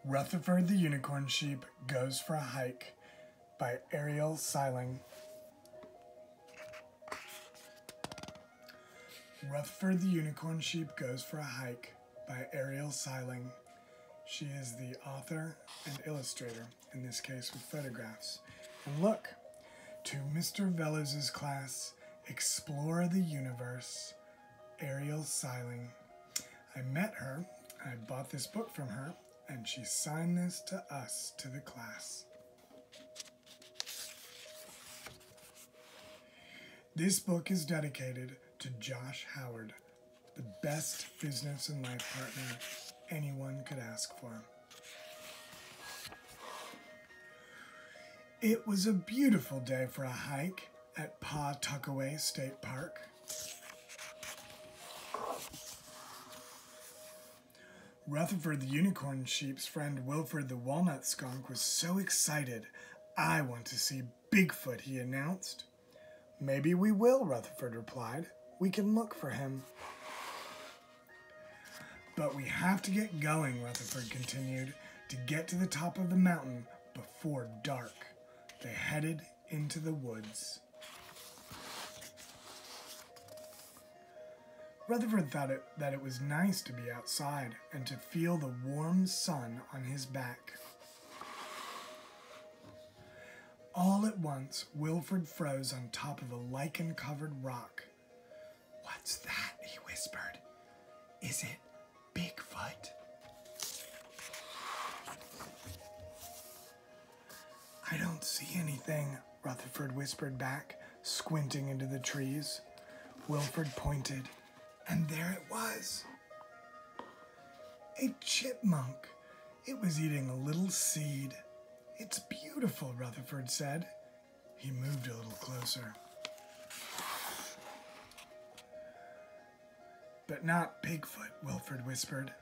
Rutherford the Unicorn Sheep Goes for a Hike by Ariele Sieling. Rutherford the Unicorn Sheep Goes for a Hike by Ariele Sieling. She is the author and illustrator, in this case with photographs. And look, to Mr. Velez's class, Explore the Universe, Ariele Sieling. I met her, I bought this book from her, and she signed this to us, to the class. This book is dedicated to Josh Howard, the best business and life partner anyone could ask for. It was a beautiful day for a hike at Pawtuckaway State Park. Rutherford the Unicorn Sheep's friend Wilford the Walnut Skunk was so excited. "I want to see Bigfoot," he announced. "Maybe we will," Rutherford replied. "We can look for him." "But we have to get going," Rutherford continued, "to get to the top of the mountain before dark." They headed into the woods. Rutherford thought that it was nice to be outside and to feel the warm sun on his back. All at once, Wilford froze on top of a lichen-covered rock. "What's that?" he whispered. "Is it Bigfoot?" "I don't see anything," Rutherford whispered back, squinting into the trees. Wilford pointed, and there it was. A chipmunk. It was eating a little seed. "It's beautiful," Rutherford said. He moved a little closer. "But not Bigfoot," Wilford whispered.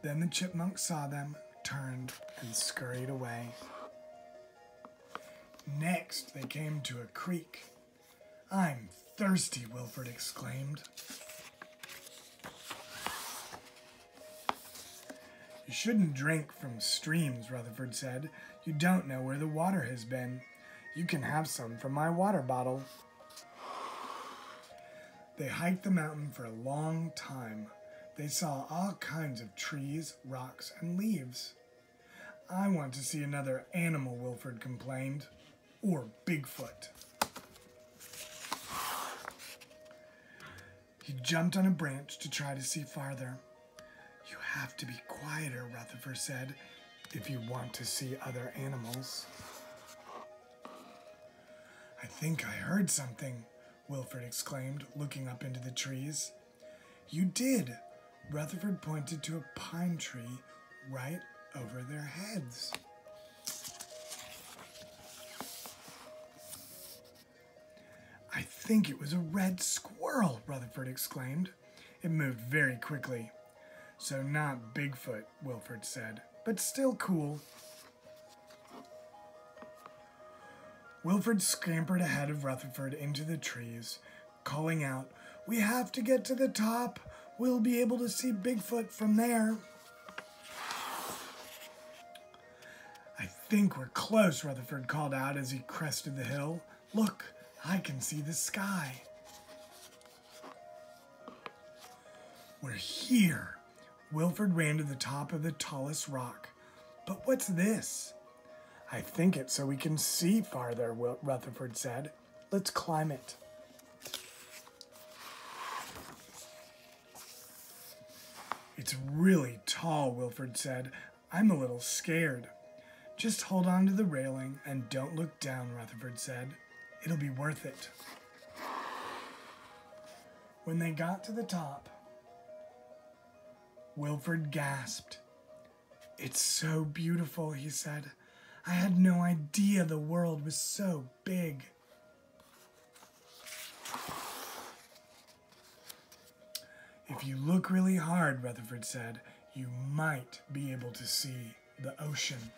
Then the chipmunk saw them, turned, and scurried away. Next, they came to a creek. "I'm thirsty," Wilford exclaimed. "You shouldn't drink from streams," Rutherford said. "You don't know where the water has been. You can have some from my water bottle." They hiked the mountain for a long time. They saw all kinds of trees, rocks, and leaves. "I want to see another animal," Wilford complained. "Or Bigfoot." He jumped on a branch to try to see farther. "You have to be quieter," Rutherford said, "if you want to see other animals." "I think I heard something," Wilford exclaimed, looking up into the trees. "You did." Rutherford pointed to a pine tree right over their heads. "I think it was a red squirrel," Rutherford exclaimed. It moved very quickly. "So not Bigfoot," Wilford said, "but still cool." Wilford scampered ahead of Rutherford into the trees, calling out, "We have to get to the top. We'll be able to see Bigfoot from there." "I think we're close," Rutherford called out as he crested the hill. "Look, I can see the sky." "We're here." Wilford ran to the top of the tallest rock. "But what's this?" "I think it's so we can see farther," Rutherford said. "Let's climb it." "It's really tall," Wilford said. "I'm a little scared." "Just hold on to the railing and don't look down," Rutherford said. "It'll be worth it." When they got to the top, Wilford gasped. "It's so beautiful," he said. "I had no idea the world was so big." "If you look really hard," Rutherford said, "you might be able to see the ocean."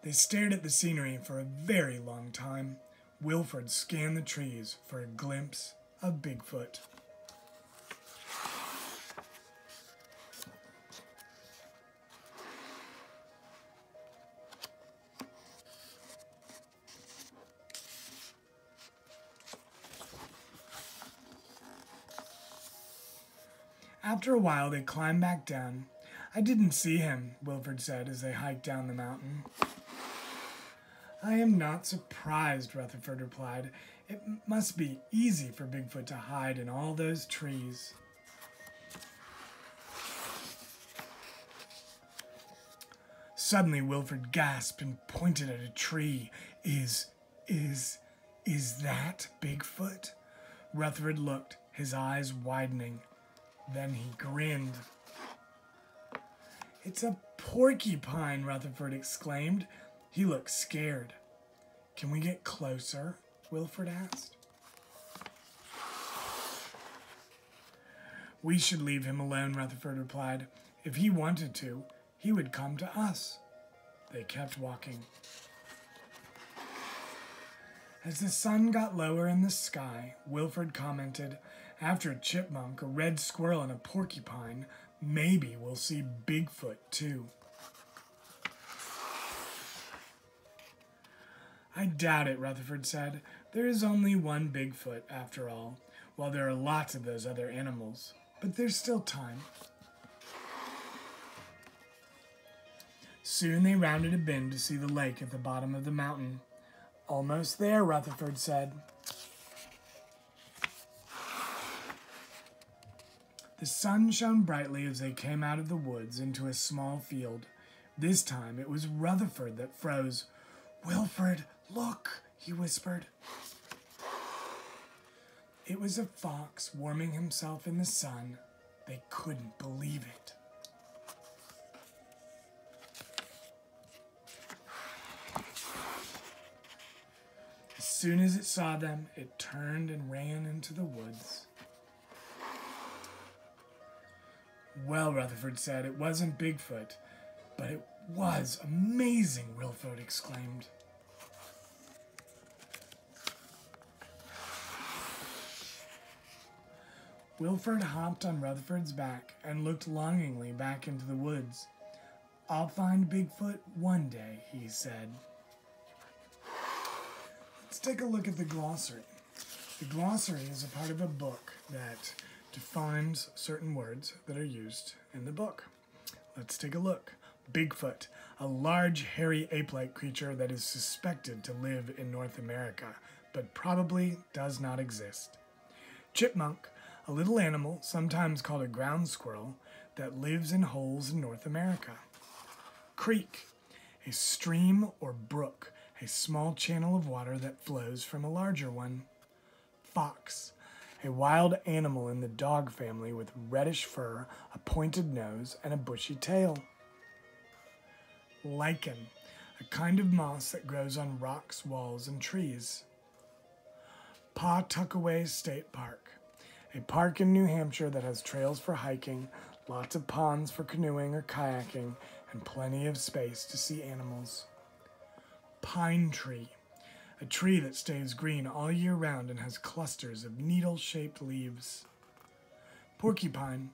They stared at the scenery for a very long time. Wilford scanned the trees for a glimpse of Bigfoot. After a while, they climbed back down. I didn't see him, Wilford said as they hiked down the mountain. I am not surprised, Rutherford replied. It must be easy for Bigfoot to hide in all those trees. Suddenly, Wilford gasped and pointed at a tree. Is that Bigfoot? Rutherford looked, his eyes widening. Then he grinned. It's a porcupine, Rutherford exclaimed. He looked scared. Can we get closer? Wilford asked. We should leave him alone, Rutherford replied. If he wanted to, he would come to us. They kept walking. As the sun got lower in the sky, Wilford commented, after a chipmunk, a red squirrel, and a porcupine, maybe we'll see Bigfoot too. I doubt it, Rutherford said. There is only one Bigfoot, after all, while there are lots of those other animals. But there's still time. Soon they rounded a bend to see the lake at the bottom of the mountain. Almost there, Rutherford said. The sun shone brightly as they came out of the woods into a small field. This time it was Rutherford that froze. Wilford, look, he whispered. It was a fox warming himself in the sun. They couldn't believe it. As soon as it saw them, it turned and ran into the woods. Well, Rutherford said, it wasn't Bigfoot, but it was amazing, Wilford exclaimed. Wilford hopped on Rutherford's back and looked longingly back into the woods. I'll find Bigfoot one day, he said. Let's take a look at the glossary. The glossary is a part of a book that defines certain words that are used in the book. Let's take a look. Bigfoot, a large, hairy ape-like creature that is suspected to live in North America, but probably does not exist. Chipmunk, a little animal, sometimes called a ground squirrel, that lives in holes in North America. Creek, a stream or brook, a small channel of water that flows from a larger one. Fox, a wild animal in the dog family with reddish fur, a pointed nose, and a bushy tail. Lichen, a kind of moss that grows on rocks, walls, and trees. Pawtuckaway State Park, a park in New Hampshire that has trails for hiking, lots of ponds for canoeing or kayaking, and plenty of space to see animals. Pine tree, a tree that stays green all year round and has clusters of needle-shaped leaves. Porcupine,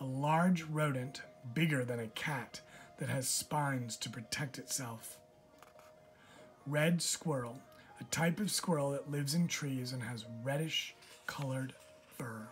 a large rodent bigger than a cat that has spines to protect itself. Red squirrel, a type of squirrel that lives in trees and has reddish-colored fur.